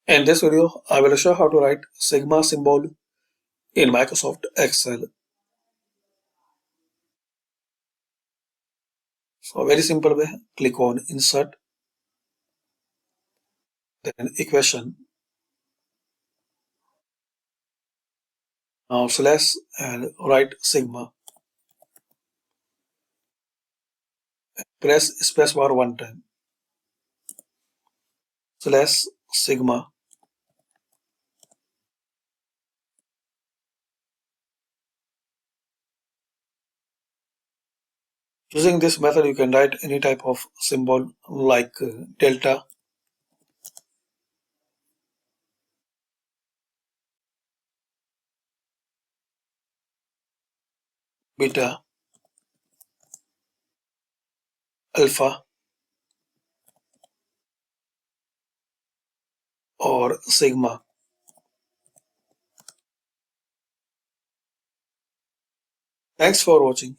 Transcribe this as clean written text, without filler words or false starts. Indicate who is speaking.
Speaker 1: In this video, I will show how to write sigma symbol in Microsoft Excel. So very simple way, click on Insert, then Equation, now slash and write sigma. Press spacebar one time, slash sigma. Using this method, you can write any type of symbol like delta, beta, alpha, or sigma. Thanks for watching.